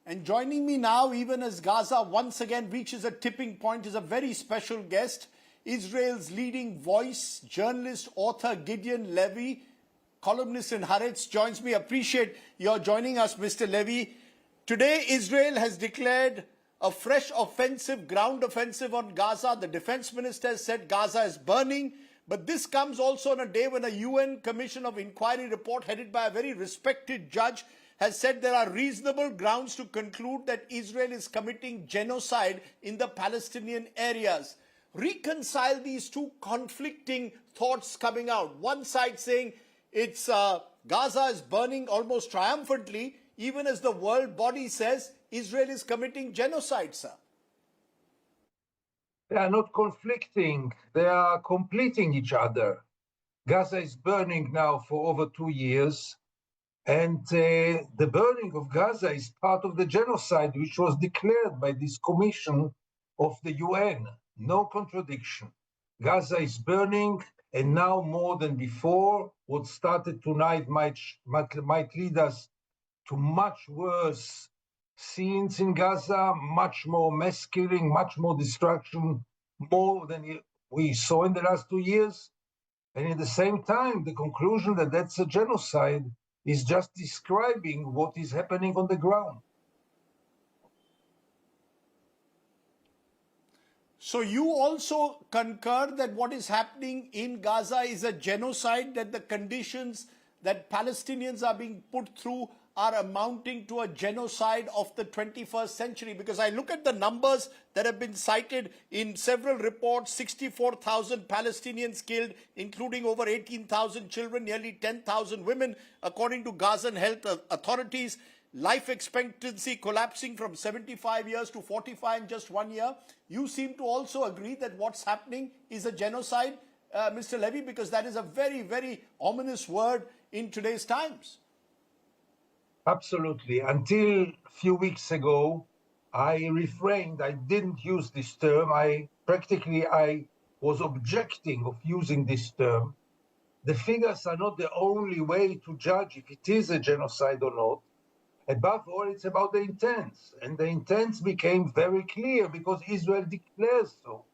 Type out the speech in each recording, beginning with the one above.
And joining me now, even as Gaza once again reaches a tipping point, is a very special guest, Israel's leading voice, journalist, author Gideon Levy, columnist in Haaretz, joins me. Appreciate your joining us, Mr. Levy. Today, Israel has declared a fresh offensive, ground offensive on Gaza. The defense minister has said Gaza is burning. But this comes also on a day when a UN Commission of Inquiry report headed by a very respected judge has said there are reasonable grounds to conclude that Israel is committing genocide in the Palestinian areas. Reconcile these two conflicting thoughts coming out. One side saying it's Gaza is burning almost triumphantly, even as the world body says Israel is committing genocide, sir. They are not conflicting, they are completing each other. Gaza is burning now for over 2 years. And the burning of Gaza is part of the genocide which was declared by this commission of the UN. No contradiction. Gaza is burning, and now more than before, what started tonight might lead us to much worse scenes in Gaza, much more mass killing, much more destruction, more than we saw in the last 2 years. And at the same time, the conclusion that that's a genocide is just describing what is happening on the ground. So you also concur that what is happening in Gaza is a genocide, that the conditions that Palestinians are being put through are amounting to a genocide of the 21st century? Because I look at the numbers that have been cited in several reports: 64,000 Palestinians killed, including over 18,000 children, nearly 10,000 women, according to Gazan health authorities. Life expectancy collapsing from 75 years to 45 in just 1 year. You seem to also agree that what's happening is a genocide, Mr. Levy, because that is a very, very ominous word in today's times. Absolutely. Until a few weeks ago, I refrained. I didn't use this term. I was objecting of using this term. The figures are not the only way to judge if it is a genocide or not. Above all, it's about the intents. And the intents became very clear because Israel declares so.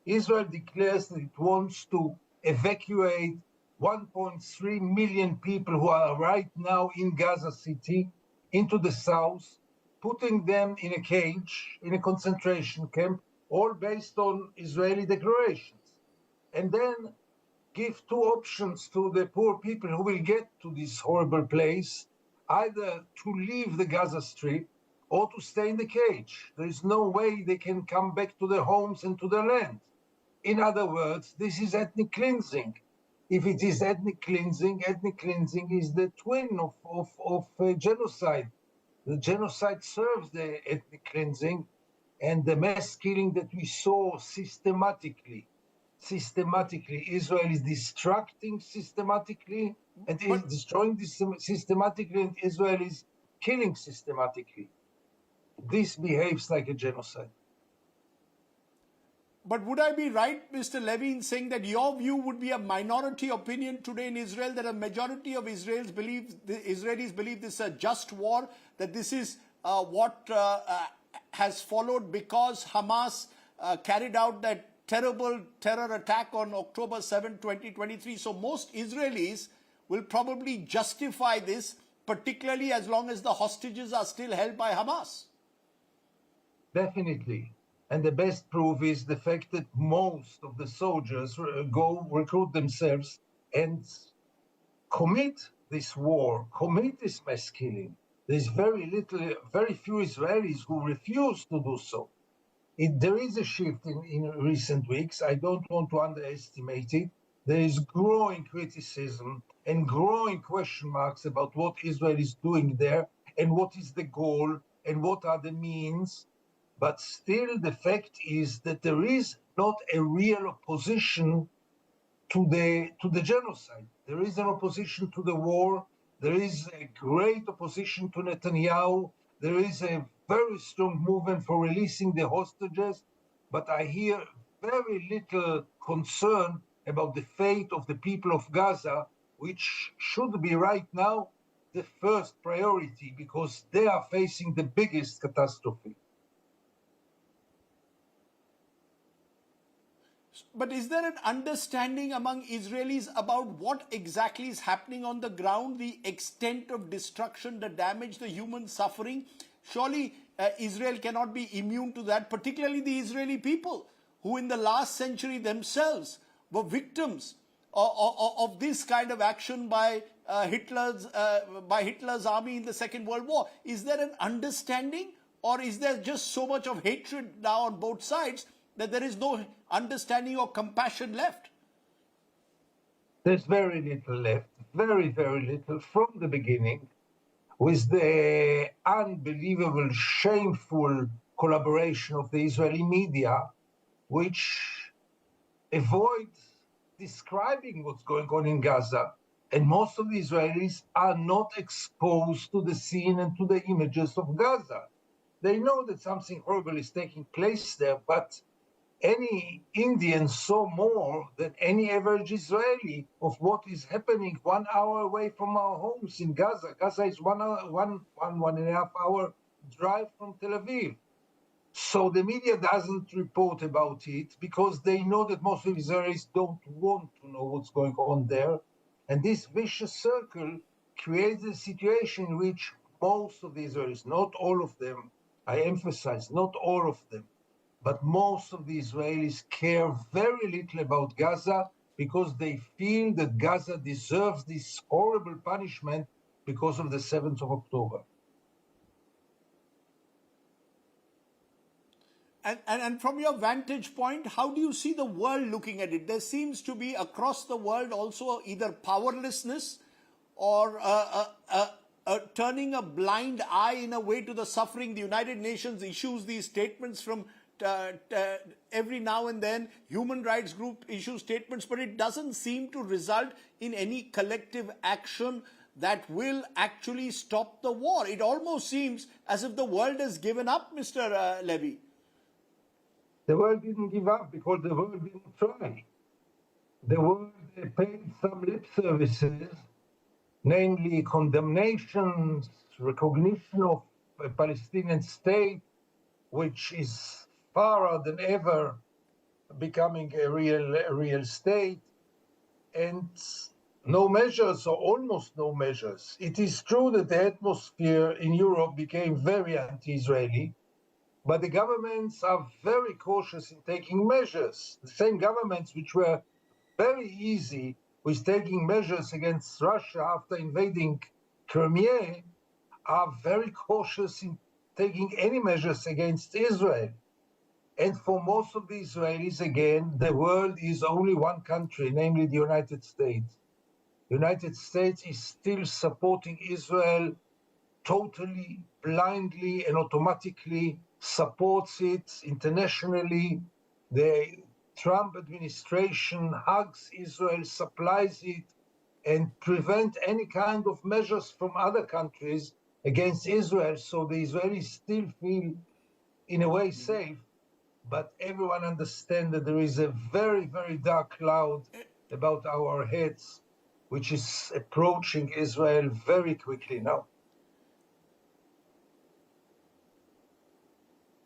Israel declares that it wants to evacuate 1.3 million people who are right now in Gaza City into the south, putting them in a cage, in a concentration camp, all based on Israeli declarations. And then give two options to the poor people who will get to this horrible place: either to leave the Gaza Strip or to stay in the cage. There is no way they can come back to their homes and to their land. In other words, this is ethnic cleansing. If it is ethnic cleansing is the twin of genocide. The genocide serves the ethnic cleansing, and the mass killing that we saw systematically. Israel is destructing systematically, and is destroying systematically, and Israel is killing systematically. This behaves like a genocide. But would I be right, Mr. Levy, in saying that your view would be a minority opinion today in Israel, that a majority of Israelis believe this is a just war, that this is what has followed because Hamas carried out that terrible terror attack on October 7, 2023. So most Israelis will probably justify this, particularly as long as the hostages are still held by Hamas. Definitely. And the best proof is the fact that most of the soldiers go recruit themselves and commit this war, commit this mass killing. There's very few Israelis who refuse to do so. There is a shift in recent weeks. I don't want to underestimate it. There is growing criticism and growing question marks about what Israel is doing there and what is the goal and what are the means. But still, the fact is that there is not a real opposition to the genocide. There is an opposition to the war. There is a great opposition to Netanyahu. There is a very strong movement for releasing the hostages. But I hear very little concern about the fate of the people of Gaza, which should be right now the first priority because they are facing the biggest catastrophe. But is there an understanding among Israelis about what exactly is happening on the ground, the extent of destruction, the damage, the human suffering? Surely Israel cannot be immune to that, particularly the Israeli people, who in the last century themselves were victims of this kind of action by Hitler's army in the Second World War. Is there an understanding, or is there just so much of hatred now on both sides that there is no understanding or compassion left? There's very little left, very, very little from the beginning, with the unbelievable, shameful collaboration of the Israeli media, which avoids describing what's going on in Gaza. And most of the Israelis are not exposed to the scene and to the images of Gaza. They know that something horrible is taking place there, but any Indian saw more than any average Israeli of what is happening 1 hour away from our homes in Gaza. Gaza is 1.5 hour drive from Tel Aviv. So the media doesn't report about it because they know that most of Israelis don't want to know what's going on there. And this vicious circle creates a situation in which most of the Israelis, not all of them, I emphasize, not all of them, but most of the Israelis care very little about Gaza because they feel that Gaza deserves this horrible punishment because of the 7th of October. And from your vantage point, how do you see the world looking at it? There seems to be across the world also either powerlessness or turning a blind eye in a way to the suffering. The United Nations issues these statements from every now and then. Human rights group issues statements, but it doesn't seem to result in any collective action that will actually stop the war. It almost seems as if the world has given up, Mr. Levy. The world didn't give up because the world didn't try. The world paid some lip services, namely condemnations, recognition of a Palestinian state, which is fairer than ever becoming a real state, and no measures or almost no measures. It is true that the atmosphere in Europe became very anti-Israeli, but the governments are very cautious in taking measures. The same governments which were very easy with taking measures against Russia after invading Crimea are very cautious in taking any measures against Israel. And for most of the Israelis, again, the world is only one country, namely the United States. The United States is still supporting Israel totally, blindly, and automatically, supports it internationally. The Trump administration hugs Israel, supplies it, and prevent any kind of measures from other countries against Israel. So the Israelis still feel, in a way, safe, but everyone understands that there is a very, very dark cloud about our heads, which is approaching Israel very quickly now.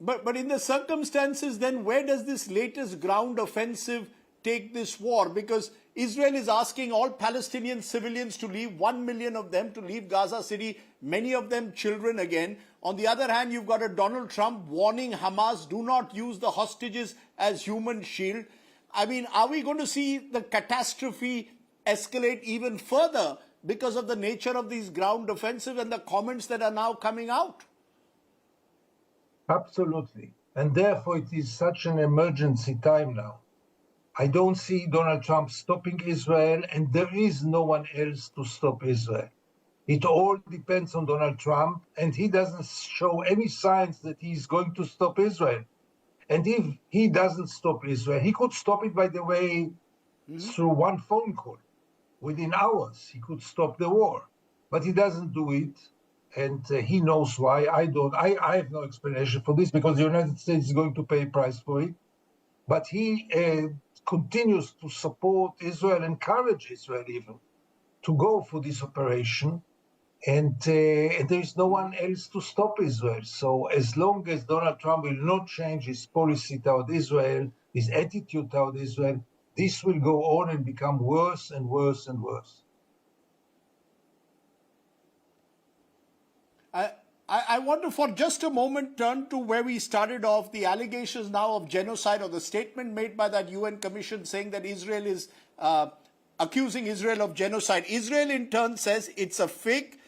But in the circumstances, then where does this latest ground offensive take this war? Because Israel is asking all Palestinian civilians to leave, 1 million of them to leave Gaza City, many of them children again. On the other hand, you've got a Donald Trump warning Hamas, do not use the hostages as human shield. I mean, are we going to see the catastrophe escalate even further because of the nature of these ground offensive and the comments that are now coming out? Absolutely. And therefore, it is such an emergency time now. I don't see Donald Trump stopping Israel, and there is no one else to stop Israel. It all depends on Donald Trump, and he doesn't show any signs that he's going to stop Israel. And if he doesn't stop Israel, he could stop it, by the way, through one phone call. Within hours, he could stop the war. But he doesn't do it. And he knows why. I have no explanation for this because the United States is going to pay a price for it. But he continues to support Israel, encourage Israel even to go for this operation. and there is no one else to stop Israel. So as long as Donald Trump will not change his policy toward Israel, his attitude toward Israel, this will go on and become worse and worse and worse. I want to, for just a moment, turn to where we started off, the allegations now of genocide, or the statement made by that UN commission saying that Israel is accusing Israel of genocide. Israel, in turn, says it's a fake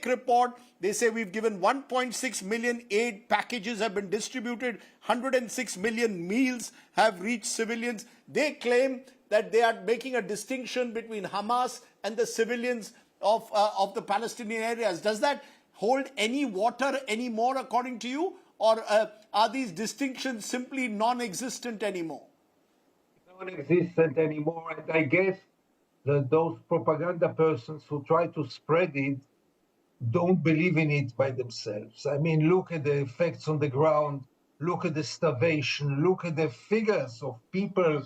report. They say we've given 1.6 million aid packages have been distributed, 106 million meals have reached civilians. They claim that they are making a distinction between Hamas and the civilians of the Palestinian areas. Does that hold any water anymore, according to you? Or are these distinctions simply non-existent anymore? Non-existent anymore. And I guess that those propaganda persons who try to spread it don't believe in it by themselves. I mean, look at the effects on the ground, look at the starvation, look at the figures of people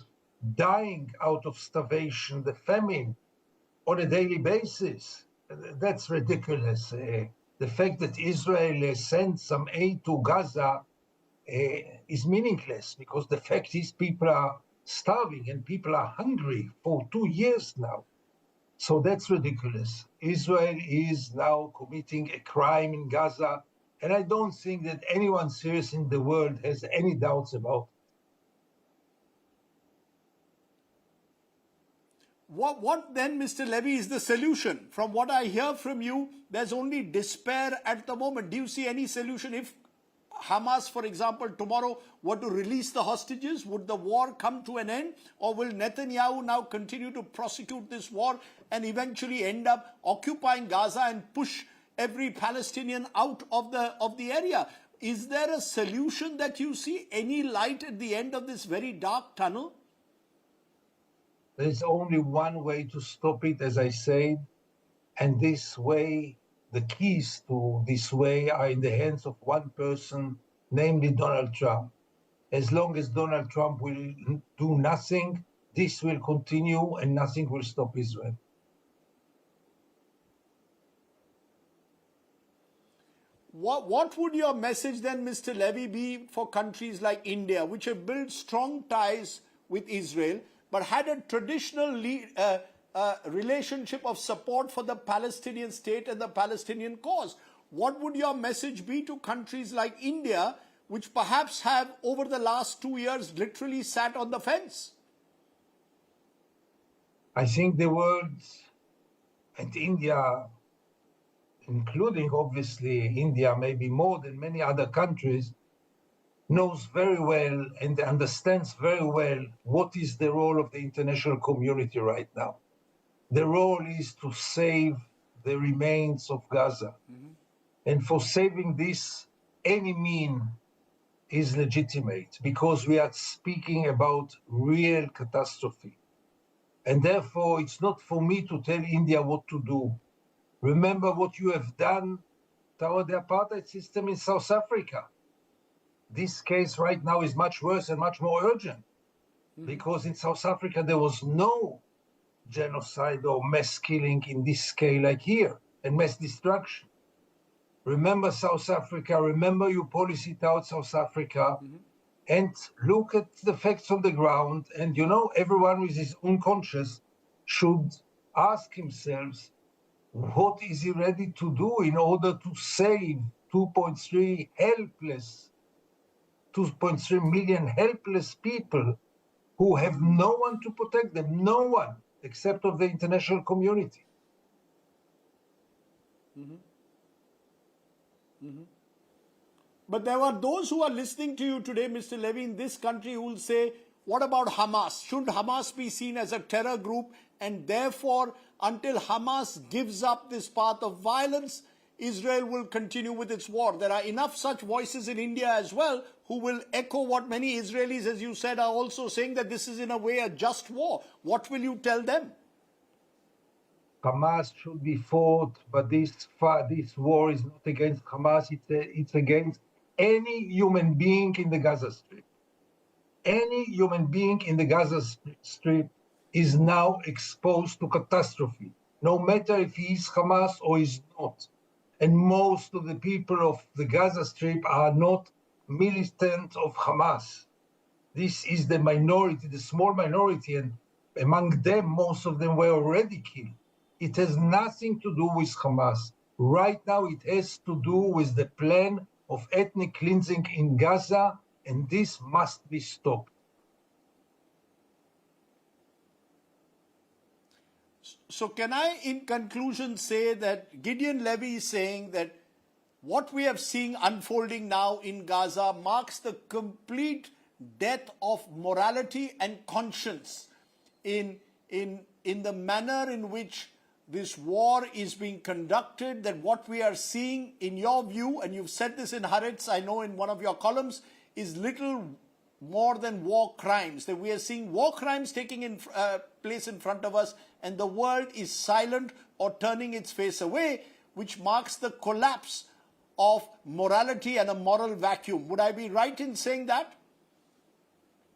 dying out of starvation, the famine on a daily basis. That's ridiculous. The fact that Israel sends some aid to Gaza is meaningless, because the fact is people are starving and people are hungry for 2 years now. So that's ridiculous. Israel is now committing a crime in Gaza, and I don't think that anyone serious in the world has any doubts about it. What then, Mr. Levy, is the solution? From what I hear from you, there's only despair at the moment. Do you see any solution? If Hamas, for example, tomorrow were to release the hostages, would the war come to an end? Or will Netanyahu now continue to prosecute this war and eventually end up occupying Gaza and push every Palestinian out of the area? Is there a solution that you see? Any light at the end of this very dark tunnel? There's only one way to stop it, as I said, and this way, the keys to this way are in the hands of one person, namely Donald Trump. As long as Donald Trump will do nothing, this will continue and nothing will stop Israel. What would your message then, Mr. Levy, be for countries like India, which have built strong ties with Israel, but had a traditional relationship of support for the Palestinian state and the Palestinian cause? What would your message be to countries like India, which perhaps have, over the last 2 years, literally sat on the fence? I think the world and India, including obviously India, maybe more than many other countries, knows very well and understands very well what is the role of the international community right now. The role is to save the remains of Gaza. And for saving this, any mean is legitimate, because we are speaking about real catastrophe. And therefore, it's not for me to tell India what to do. Remember what you have done toward the apartheid system in South Africa. This case right now is much worse and much more urgent, because in South Africa there was no genocide or mass killing in this scale like here, and mass destruction. Remember South Africa, remember your policy toward South Africa, and look at the facts on the ground. And everyone with his own conscience should ask himself, what is he ready to do in order to save 2.3 million helpless people who have no one to protect them, no one except of the international community. But there are those who are listening to you today, Mr. Levy, in this country, who will say, what about Hamas? Should Hamas be seen as a terror group? And therefore, until Hamas gives up this path of violence, Israel will continue with its war. There are enough such voices in India as well who will echo what many Israelis, as you said, are also saying, that this is in a way a just war. What will you tell them? Hamas should be fought, but this war is not against Hamas, it's against any human being in the Gaza Strip. Any human being in the Gaza Strip is now exposed to catastrophe. no matter if he is Hamas or is not. And most of the people of the Gaza Strip are not militant of Hamas. This is the minority, the small minority, and among them, most of them were already killed. It has nothing to do with Hamas. Right now, it has to do with the plan of ethnic cleansing in Gaza, and this must be stopped. So can I, in conclusion, say that Gideon Levy is saying that what we have seen unfolding now in Gaza marks the complete death of morality and conscience in the manner in which this war is being conducted, that what we are seeing, in your view, and you've said this in Haaretz, I know in one of your columns, is little more than war crimes, that we are seeing war crimes taking place in front of us, and the world is silent or turning its face away, which marks the collapse of morality and a moral vacuum. Would I be right in saying that?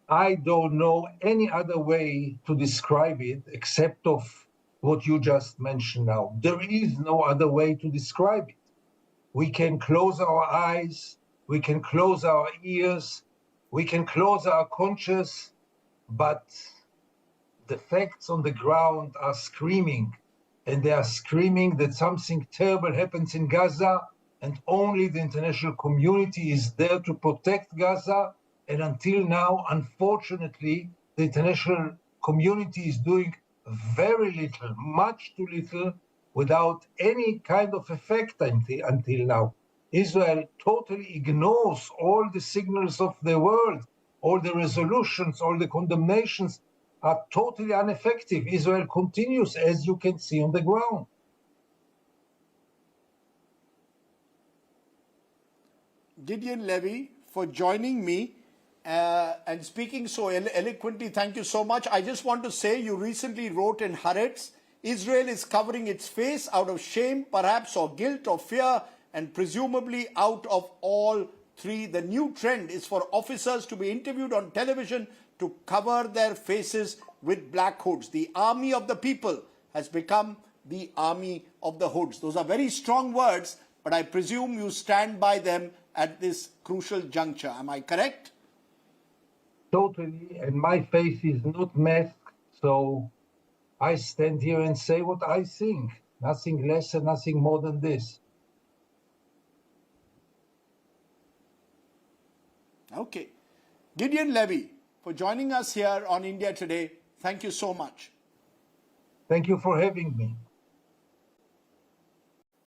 I don't know any other way to describe it except of what you just mentioned now. There is no other way to describe it. We can close our eyes, we can close our ears, we can close our conscience, but the facts on the ground are screaming, and they are screaming that something terrible happens in Gaza, and only the international community is there to protect Gaza. And until now, unfortunately, the international community is doing very little, much too little, without any kind of effect until now. Israel totally ignores all the signals of the world, all the resolutions, all the condemnations are totally ineffective. Israel continues, as you can see on the ground. Gideon Levy, for joining me and speaking so eloquently. Thank you so much. I just want to say you recently wrote in Haaretz, Israel is covering its face out of shame, perhaps, or guilt or fear, and presumably out of all three. The new trend is for officers to be interviewed on television to cover their faces with black hoods. The army of the people has become the army of the hoods. Those are very strong words, but I presume you stand by them at this crucial juncture. Am I correct? Totally, and my face is not masked, so I stand here and say what I think. Nothing less and nothing more than this. Okay. Gideon Levy, for joining us here on India Today, thank you so much. Thank you for having me.